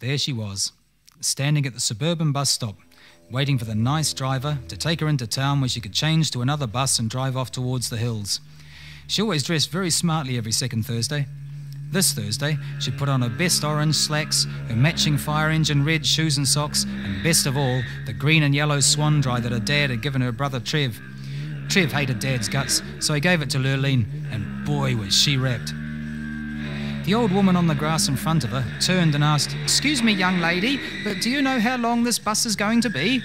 There she was, standing at the suburban bus stop, waiting for the nice driver to take her into town where she could change to another bus and drive off towards the hills. She always dressed very smartly every second Thursday. This Thursday, she put on her best orange slacks, her matching fire engine red shoes and socks, and best of all, the green and yellow swan dry that her dad had given her brother Trev. Trev hated Dad's guts, so he gave it to Lurlene, and boy was she wrapped. The old woman on the grass in front of her turned and asked, "Excuse me, young lady, but do you know how long this bus is going to be?"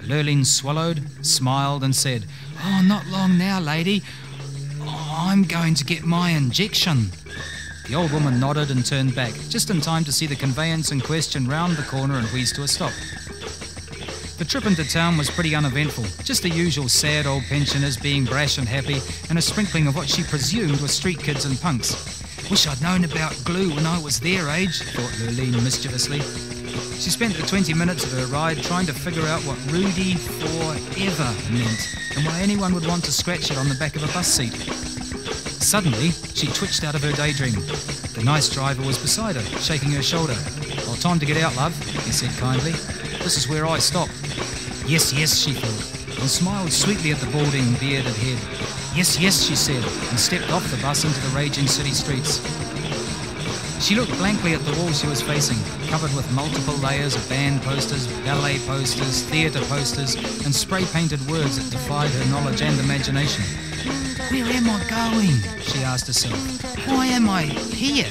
Lurlene swallowed, smiled and said, "Oh, not long now, lady. I'm going to get my injection." The old woman nodded and turned back, just in time to see the conveyance in question round the corner and wheeze to a stop. The trip into town was pretty uneventful, just the usual sad old pensioners being brash and happy, and a sprinkling of what she presumed were street kids and punks. "Wish I'd known about glue when I was their age," thought Lurlene mischievously. She spent the 20 minutes of her ride trying to figure out what Rudy Forever meant, and why anyone would want to scratch it on the back of a bus seat. Suddenly, she twitched out of her daydream. The nice driver was beside her, shaking her shoulder. "Oh, time to get out, love," he said kindly. "This is where I stop." "Yes, yes," she thought, and smiled sweetly at the balding, bearded head. "Yes, yes," she said, and stepped off the bus into the raging city streets. She looked blankly at the wall she was facing, covered with multiple layers of band posters, ballet posters, theatre posters, and spray-painted words that defied her knowledge and imagination. "Where am I going?" she asked herself. "Why am I here?"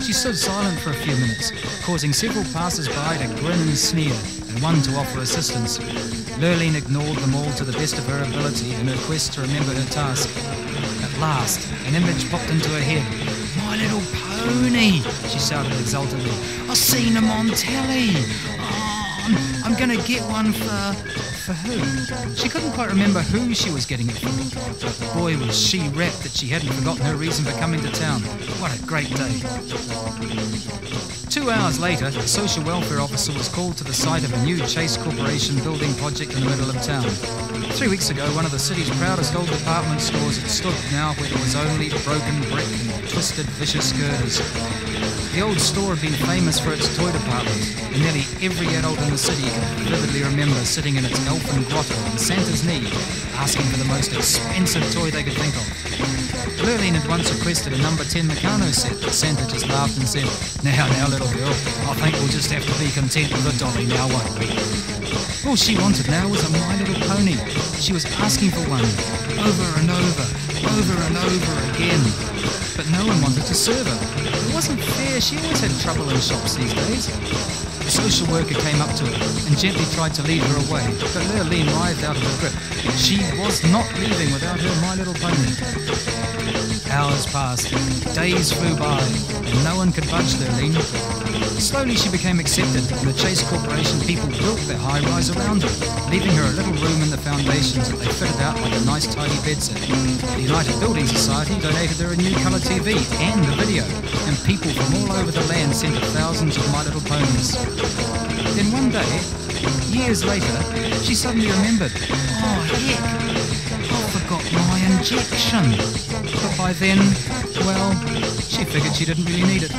She stood silent for a few minutes, causing several passers-by to grin and sneer, and one to offer assistance. Lurlene ignored them all to the best of her ability in her quest to remember her task. At last, an image popped into her head. "My Little Pony," she shouted exultantly. "I've seen him on telly. Oh, I'm going to get one for who?" She couldn't quite remember who she was getting it for, but boy was she rapt that she hadn't forgotten her reason for coming to town. What a great day. 2 hours later, a social welfare officer was called to the site of a new Chase Corporation building project in the middle of town. 3 weeks ago, one of the city's proudest old department stores had stood now where there was only broken brick and twisted, vicious girders. The old store had been famous for its toy department, and nearly every adult in the city could vividly remember sitting in its elfin grotto on Santa's knee, asking for the most expensive toy they could think of. Lurlene had once requested a number 10 Meccano set, but Santa just laughed and said, Now, little girl, I think we'll just have to be content with a dolly now, won't we?" All she wanted now was a My Little Pony. She was asking for one, over and over and over again. But no one wanted to serve her. It wasn't fair, she always had trouble in shops these days. The social worker came up to her and gently tried to lead her away, but Lurlene writhed out of her grip. She was not leaving without her My Little Pony. Hours passed, days flew by, and no one could budge Lurlene. Slowly she became accepted, and the Chase Corporation people built their high-rise around her, leaving her a little room in the foundations that they fitted out like a nice tidy bedsit. The United Building Society donated her a new colour TV and a video, and people from all over the land sent her thousands of My Little Ponies. Then one day, years later, she suddenly remembered, "Oh heck, I forgot my injection." But by then, well, she figured she didn't really need it.